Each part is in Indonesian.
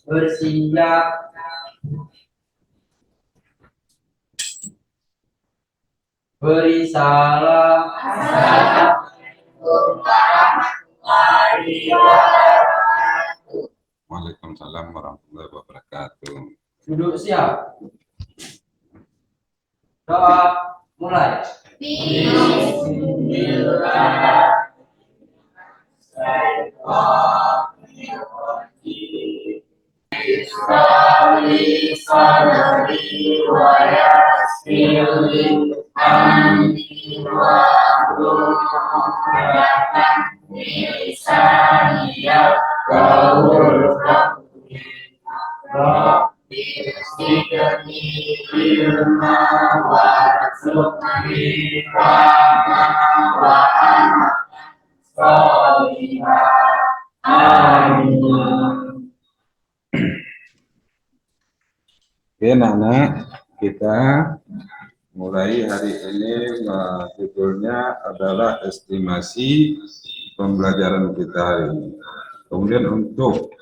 bersiap beri salam. Waalaikumsalam warahmatullahi wabarakatuh. Duduk siap. Doa mulai. Oke, anak-anak, kita mulai hari ini judulnya adalah estimasi pembelajaran kita hari ini. Kemudian untuk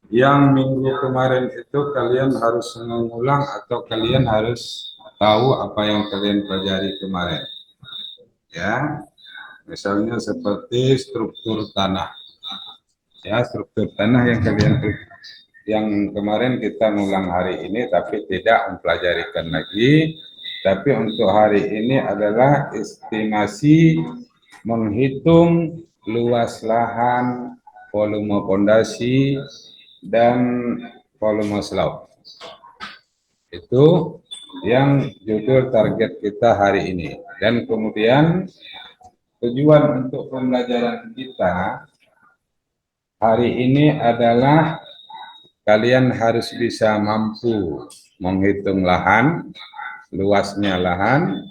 yang minggu kemarin itu kalian harus mengulang atau kalian harus tahu apa yang kalian pelajari kemarin. Ya, misalnya seperti struktur tanah. Ya, struktur tanah yang kemarin kita ngulang hari ini tapi tidak mempelajarikan lagi. Tapi untuk hari ini adalah estimasi menghitung luas lahan, volume pondasi, dan volume slope. Itu yang judul target kita hari ini. Dan kemudian tujuan untuk pembelajaran kita hari ini adalah kalian harus bisa mampu menghitung lahan, luasnya lahan,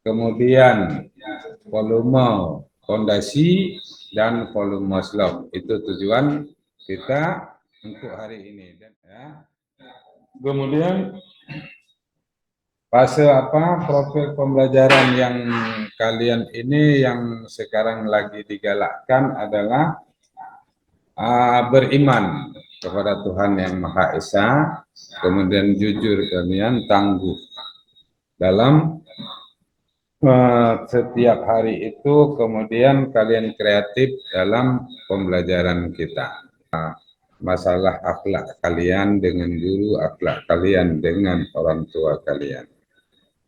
kemudian volume fondasi dan volume slope. Itu tujuan kita untuk hari ini. Ya. Kemudian fase profil pembelajaran yang kalian ini yang sekarang lagi digalakkan adalah beriman kepada Tuhan Yang Maha Esa, kemudian jujur kalian tangguh dalam setiap hari itu, kemudian kalian kreatif dalam pembelajaran kita. Masalah akhlak kalian dengan guru, akhlak kalian dengan orang tua kalian.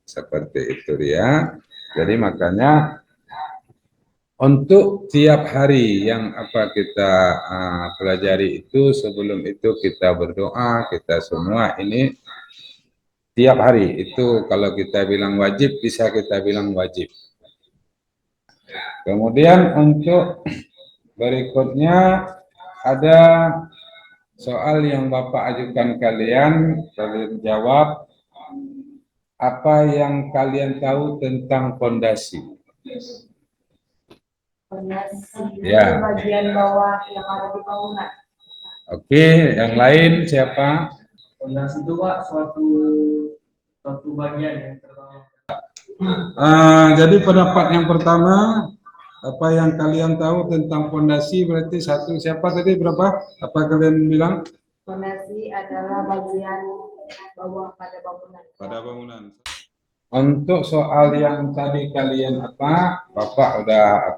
Seperti itu ya. Jadi makanya untuk tiap hari yang kita pelajari itu, sebelum itu kita berdoa, kita semua ini tiap hari itu kalau kita bilang wajib, bisa kita bilang wajib. Kemudian untuk berikutnya ada soal yang Bapak ajukan kalian jawab apa yang kalian tahu tentang fondasi. Ya. Bagian bawah yang ada di bangunan. Oke, yang lain siapa? Fondasi itu Pak suatu bagian yang terbangun. Jadi pendapat yang pertama, apa yang kalian tahu tentang fondasi berarti satu. Siapa tadi berapa? Apa kalian bilang? Fondasi adalah bagian bawah pada bangunan. Pada bangunan. Untuk soal yang tadi kalian Bapak udah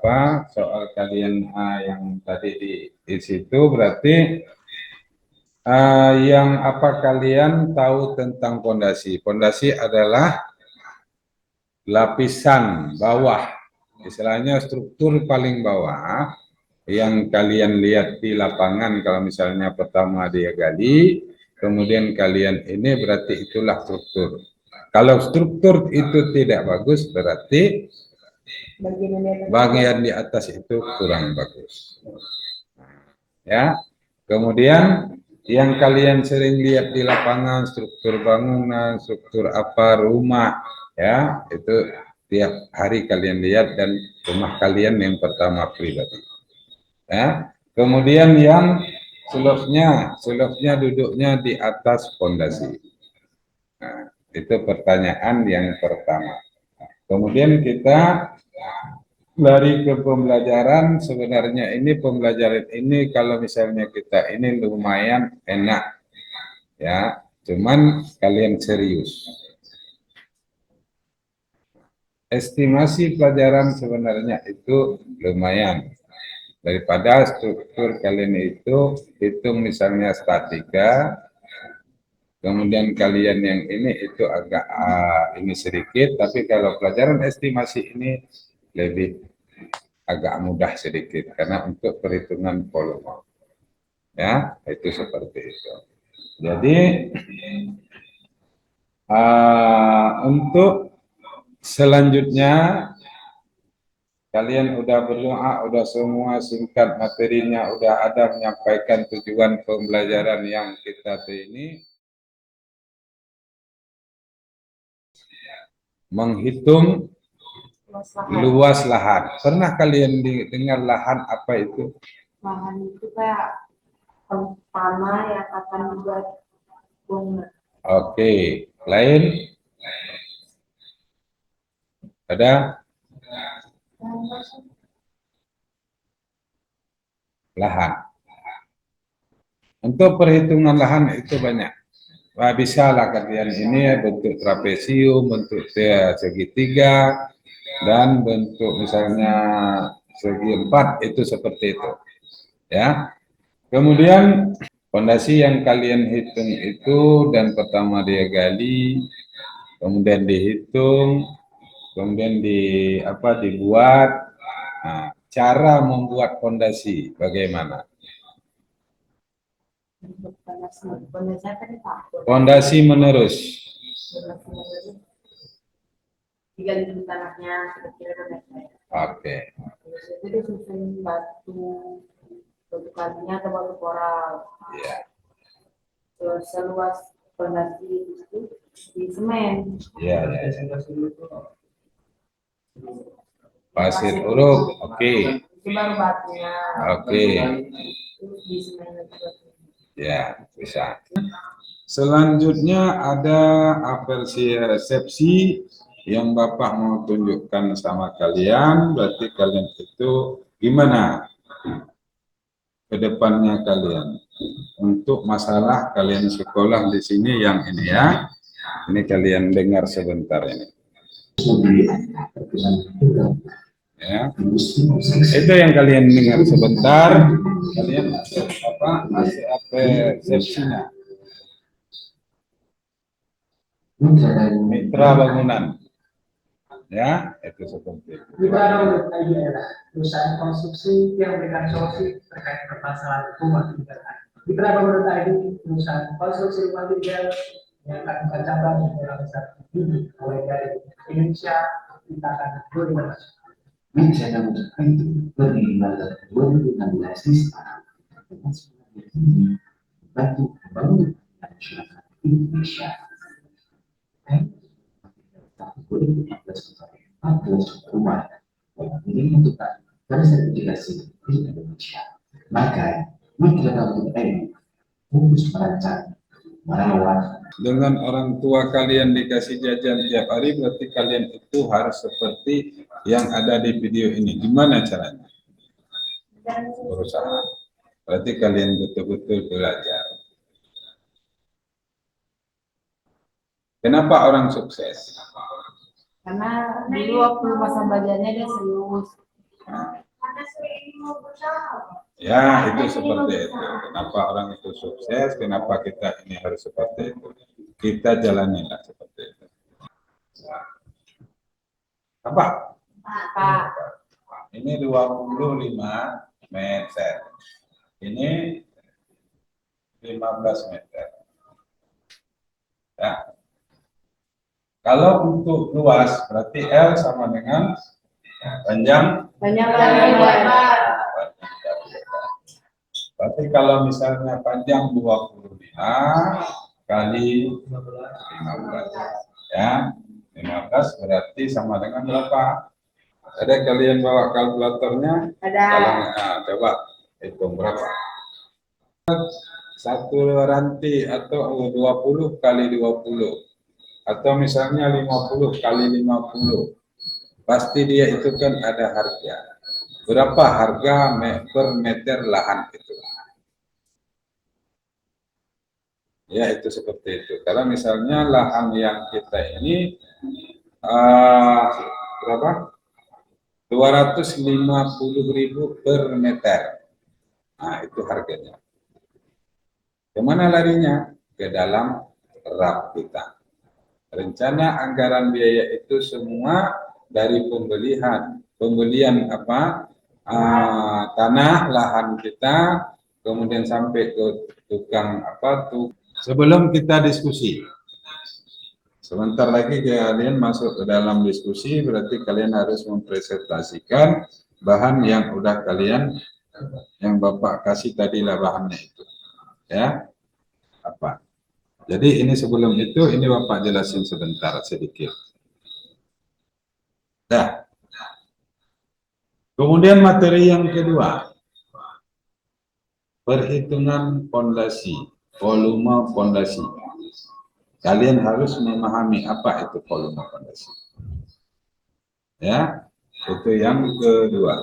soal kalian yang tadi di situ berarti yang kalian tahu tentang fondasi. Fondasi adalah lapisan bawah, istilahnya struktur paling bawah yang kalian lihat di lapangan. Kalau misalnya pertama dia gali, kemudian kalian ini berarti itulah struktur. Kalau struktur itu tidak bagus, berarti bagian di atas itu kurang bagus. Ya, kemudian yang kalian sering lihat di lapangan, struktur bangunan, struktur rumah, ya, itu tiap hari kalian lihat dan rumah kalian yang pertama pribadi. Ya, kemudian yang slope-nya duduknya di atas fondasi. Itu pertanyaan yang pertama. Kemudian kita lari ke pembelajaran, sebenarnya ini pembelajaran ini kalau misalnya kita ini lumayan enak ya, cuman kalian serius. Estimasi pelajaran sebenarnya itu lumayan daripada struktur kalian itu hitung misalnya statika, kemudian kalian yang ini itu agak ini sedikit, tapi kalau pelajaran estimasi ini lebih agak mudah sedikit karena untuk perhitungan volume. Ya, itu seperti itu. Jadi untuk selanjutnya kalian udah berdoa, udah semua singkat materinya, udah ada menyampaikan tujuan pembelajaran yang kita ini menghitung luas lahan. Pernah kalian dengar lahan apa itu? Lahan itu kayak tanah yang akan dibuat bangunan. Oke, lain ada lahan. Untuk perhitungan lahan itu banyak. Wah, bisa lah kalian ini bentuk trapesium, bentuk segitiga, dan bentuk misalnya segi empat itu seperti itu. Ya. Kemudian fondasi yang kalian hitung itu dan pertama dia gali, kemudian dihitung, kemudian dibuat. Nah, cara membuat fondasi bagaimana? Fondasi menerus. Digali dulu tanahnya kira-kira. Oke. Itu disusun batu kalinya atau batu koral. Iya. Terus seluas fondasi itu di semen. Iya. Pasir uruk, oke. Itu baru batunya. Oke. Terus di semen itu batunya. Ya, bisa. Selanjutnya ada apersi resepsi yang Bapak mau tunjukkan sama kalian, berarti kalian itu gimana ke depannya kalian. Untuk masalah kalian sekolah di sini yang ini ya, ini kalian dengar sebentar ini. Ya, itu yang kalian dengar sebentar, kalian masih apa resepsinya. Mitra bangunan, ya itu seperti itu. Mitra perusahaan konstruksi yang memberikan solusi terkait permasalahan rumah tinggal. Mitra bangunan ID perusahaan konstruksi rumah tinggal yang melakukan cabang di daerah besar ini mulai dari Indonesia kita akan internasional. Rencana mencapai itu berimbang 2016 ini sekarang ini membantu pembangunan masyarakat Indonesia. Tahun 2014 sampai 14 rumah yang menentukan sertifikasi di Indonesia. Maka Mitra Bangunan ini fokus merancang, merawat. Dengan orang tua kalian dikasih jajan tiap hari, berarti kalian itu harus seperti yang ada di video ini. Gimana caranya? Berusaha. Berarti kalian betul-betul belajar. Kenapa orang sukses? Karena dulu waktu masa belajarnya dia serius. Ya, itu seperti itu. Kenapa orang itu sukses? Kenapa kita ini harus seperti itu? Kita jalanilah seperti itu. Apa? Ini 25 meter. Ini 15 meter. Ya. Kalau untuk luas, berarti L sama dengan panjang. Lebar. Berarti kalau misalnya panjang 25 kali 15. Ya, 15 berarti sama dengan berapa? Ada kalian bawa kalkulatornya? Ada. Coba hitung berapa? Satu ranti atau 20 kali 20. Atau misalnya 50 kali 50. pasti dia itu kan ada harga. Berapa harga per meter lahan itu? Ya, itu seperti itu. Kalau misalnya lahan yang kita ini berapa? 250.000 per meter. Nah, itu harganya. Kemana larinya? Ke dalam RAP kita. Rencana anggaran biaya itu semua dari pembelian apa tanah lahan kita, kemudian sampai ke tukang apa tuh. Sebelum kita diskusi, sebentar lagi kalian masuk ke dalam diskusi, berarti kalian harus mempresentasikan bahan yang udah kalian, yang Bapak kasih tadi lah bahannya itu, ya apa. Jadi ini sebelum itu, ini Bapak jelasin sebentar sedikit. Dah. Kemudian materi yang kedua, perhitungan fondasi, volume fondasi. Kalian harus memahami apa itu volume fondasi. Ya, itu yang kedua.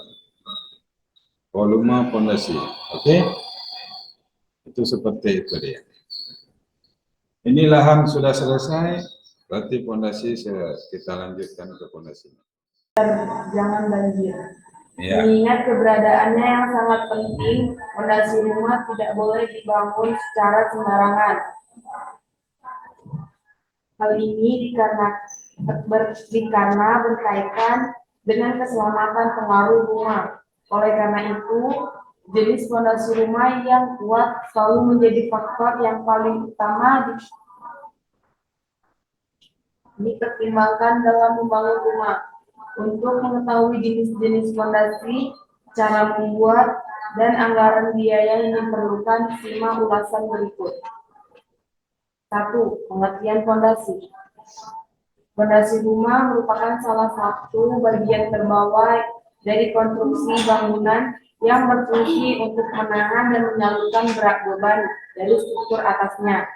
Volume fondasi, oke? Itu seperti itu dia. Ini lahan sudah selesai, berarti fondasi kita lanjutkan ke fondasi. Jangan banjir. Ya. Mengingat keberadaannya yang sangat penting, fondasi rumah tidak boleh dibangun secara sembarangan. Hal ini karena berkaitan dengan keselamatan pengaruh rumah. Oleh karena itu, jenis fondasi rumah yang kuat selalu menjadi faktor yang paling utama dipertimbangkan dalam membangun rumah. Untuk mengetahui jenis-jenis fondasi, cara membuat, dan anggaran biaya yang diperlukan, simak ulasan berikut. 1. Pengertian fondasi. Fondasi rumah merupakan salah satu bagian terbawah dari konstruksi bangunan yang berfungsi untuk menahan dan menyalurkan berat beban dari struktur atasnya.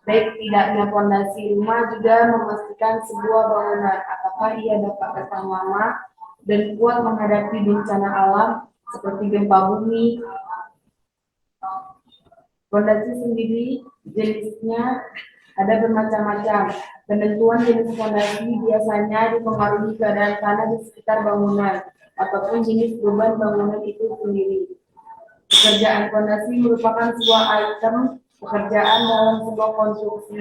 Baik tidaknya fondasi rumah juga memastikan sebuah bangunan apakah ia dapat bertahan lama dan kuat menghadapi bencana alam seperti gempa bumi. Fondasi sendiri jenisnya ada bermacam-macam. Penentuan jenis fondasi biasanya dipengaruhi keadaan tanah di sekitar bangunan ataupun jenis beban bangunan itu sendiri. Pekerjaan fondasi merupakan sebuah item pekerjaan dalam sebuah konstruksi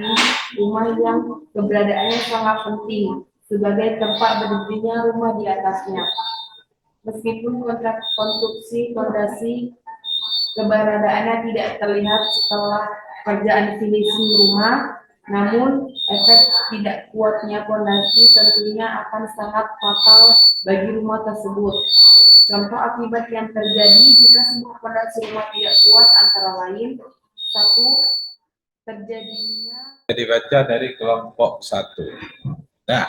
rumah yang keberadaannya sangat penting sebagai tempat berdirinya rumah di atasnya. Meskipun kontrak konstruksi fondasi keberadaannya tidak terlihat setelah pekerjaan finishing rumah, namun efek tidak kuatnya fondasi tentunya akan sangat fatal bagi rumah tersebut. Contoh akibat yang terjadi jika sebuah fondasi rumah tidak kuat antara lain: 1. Terjadinya Dibaca dari kelompok 1. Nah,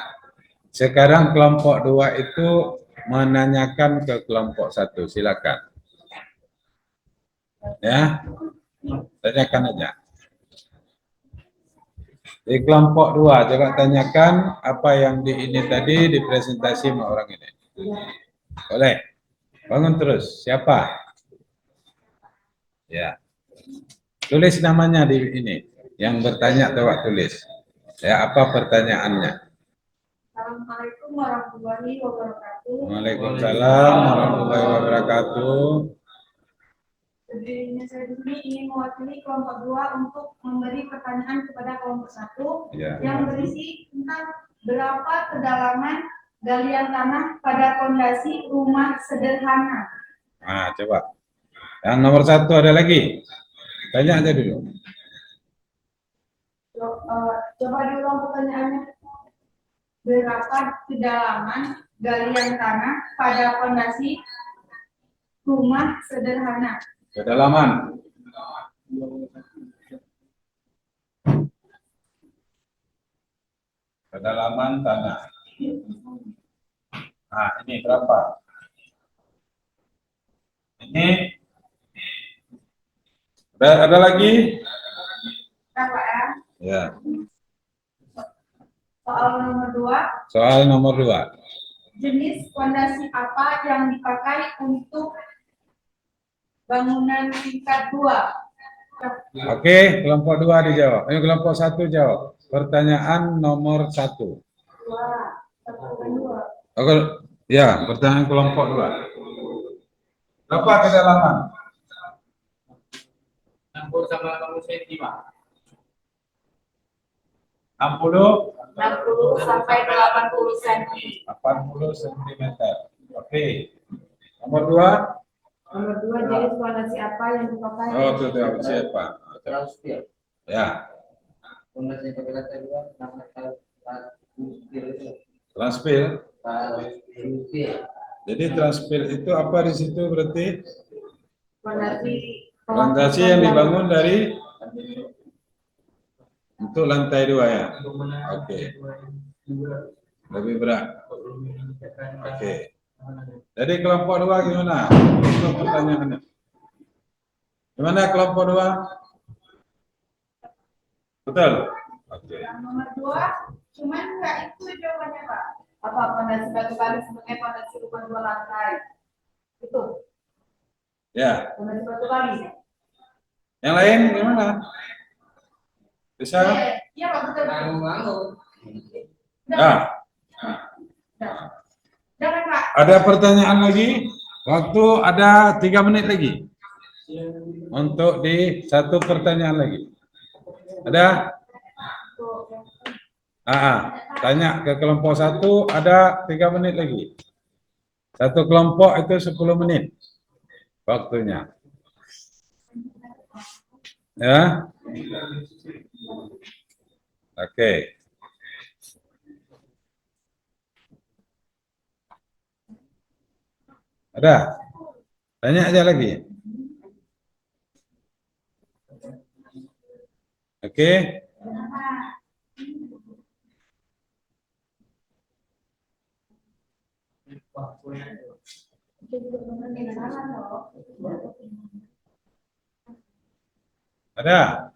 sekarang kelompok 2 itu menanyakan ke kelompok 1. Silakan. Ya, tanyakan aja. Di kelompok 2, coba tanyakan apa yang di ini tadi dipresentasi sama orang ini. Boleh. Bangun terus. Siapa? Ya. Tulis namanya di ini. Yang bertanya coba tulis. Ya, apa pertanyaannya? Assalamualaikum warahmatullahi wabarakatuh. Waalaikumsalam warahmatullahi wabarakatuh. Sebelumnya saya ingin mewakili kelompok 2 untuk memberi pertanyaan kepada kelompok 1 yang berisi tentang berapa kedalaman galian tanah pada fondasi rumah sederhana. Nah, coba. Yang nomor 1 ada lagi? Tanya aja dulu. Coba diulang pertanyaannya. Berapa kedalaman galian tanah pada fondasi rumah sederhana? Kedalaman. Kedalaman tanah. Nah, ini berapa? Ini. Ada lagi? Berapa ya? Ya. Soal nomor 2. Soal nomor 2. jenis fondasi apa yang dipakai untuk bangunan tingkat 2? Oke, kelompok 2 dijawab. Ayo kelompok 1 jawab. Pertanyaan nomor 1. 2. Oke, ya, pertanyaan kelompok 2. Berapa kedalaman? 60 sama 80 cm, Pak. 60 60 sampai 80 cm. 80 cm. Oke. Nomor 2. Nomor 2, jenis fondasi apa yang dipakai? Oh, itu siapa? Transpil. Ya, Fondasi yang kedua nama transpil. transpil. Jadi transpil itu apa di situ berarti? Fondasi yang yang dibangun dari untuk lantai 2 ya. Oke. Lebih berat. Oke. Jadi kelompok 2 gimana? Itu pertanyaannya. Gimana kelompok 2? Betul? Oke. Yang nomor 2, cuman enggak itu jawabannya, Pak. Apa fondasi batu kali sebagai fondasi rumah 2 lantai? Itu. Ya. Fondasi batu kali. Yang lain gimana? Bisa? Iya, Pak, betul. Ya. Jangan, Pak. Ada pertanyaan lagi? Waktu ada 3 menit lagi. Untuk di satu pertanyaan lagi. Ada? Tanya ke kelompok 1 ada 3 menit lagi. Satu kelompok itu 10 menit waktunya. Ya. Oke. Ada? Tanya aja lagi. Oke. Ada?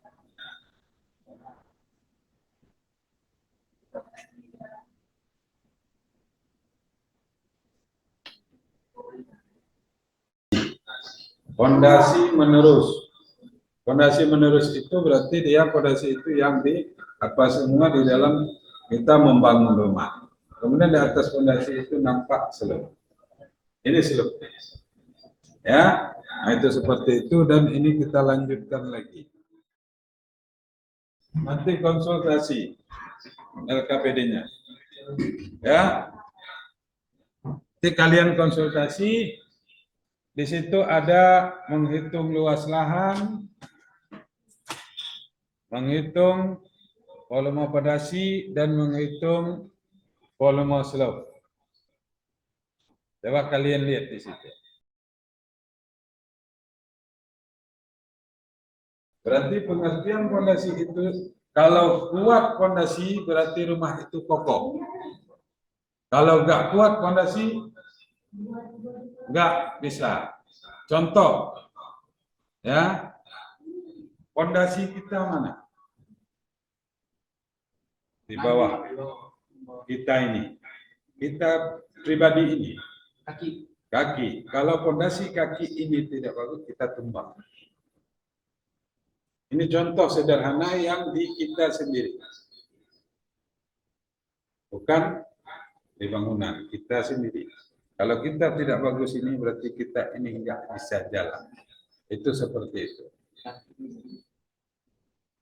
Fondasi menerus. Fondasi menerus itu berarti dia fondasi itu yang di apa semua di dalam kita membangun rumah. Kemudian di atas fondasi itu nampak selop. Ini selop. Ya, nah itu seperti itu dan ini kita lanjutkan lagi. Nanti konsultasi LKPD-nya. Ya. Nanti kalian konsultasi. Di situ ada menghitung luas lahan, menghitung volume fondasi dan menghitung volume slope. Coba kalian lihat di situ. Berarti pengertian fondasi itu kalau kuat fondasi berarti rumah itu kokoh. Kalau enggak kuat fondasi enggak bisa. Contoh, ya, fondasi kita mana? Di bawah kita ini, kita pribadi ini, kaki. Kalau fondasi kaki ini tidak bagus, kita tumbang. Ini contoh sederhana yang di kita sendiri, bukan di bangunan kita sendiri. Kalau kita tidak bagus ini berarti kita ini enggak bisa jalan. Itu seperti itu.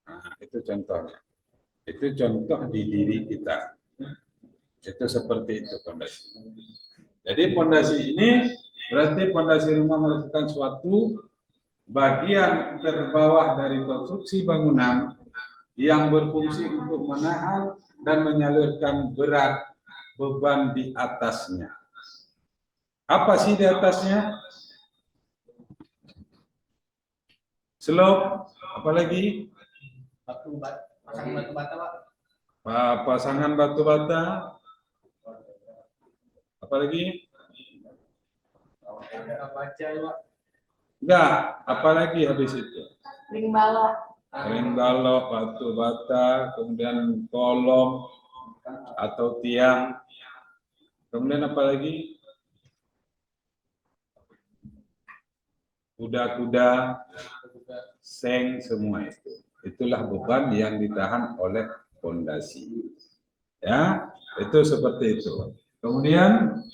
Nah, itu contohnya. Itu contoh di diri kita. Itu seperti itu fondasi. Jadi fondasi ini berarti fondasi rumah merupakan suatu bagian terbawah dari konstruksi bangunan yang berfungsi untuk menahan dan menyalurkan berat beban di atasnya. Apa sih di atasnya? Slope, apalagi? Pasangan batu bata, Pak. Pasangan batu bata. Apalagi? Baca, Pak. Enggak, apalagi habis itu? Ring balok. Ring balok, batu bata, kemudian kolom atau tiang. Kemudian apa lagi? Kuda-kuda, seng, semua itu. Itulah beban yang ditahan oleh fondasi. Ya, itu seperti itu. Kemudian,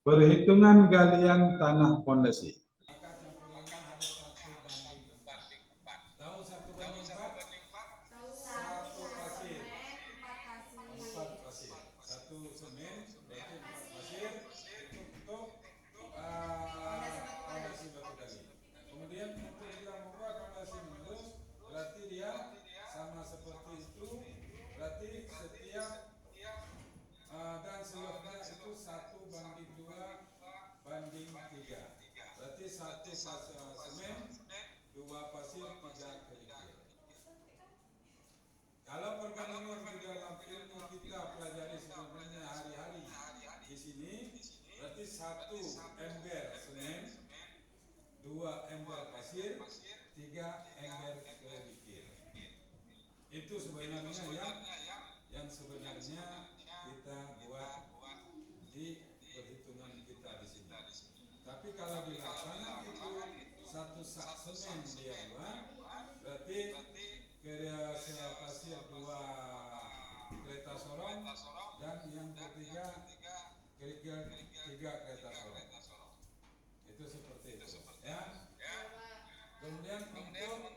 perhitungan galian tanah fondasi. Tahu 1/4? Satu pasir. 4 pasir. Satu semen, berarti 4 pasir itu untuk fondasi batu gali. Kemudian untuk kita membuat fondasi menerus, berarti dia sama seperti itu. Berarti setiap dan seluruhnya itu 1/2 banding 3. Berarti 1 pasir semen, 2 pasir, 3 kerikil. Kalau perbandingan di dalam ilmu kita pelajari sebenarnya hari-hari di sini, berarti 1 ember semen, 2 ember pasir, 3 ember kerikil. Itu sebenarnya yang sebenarnya kita buat di perhitungan kita di sini. Tapi kalau di lapangan itu 1 sak semen dia buat, berarti kerja pasir 2 kereta sorong dan yang ketiga kerikil 3 kereta sorong. Itu seperti itu ya. Kemudian untuk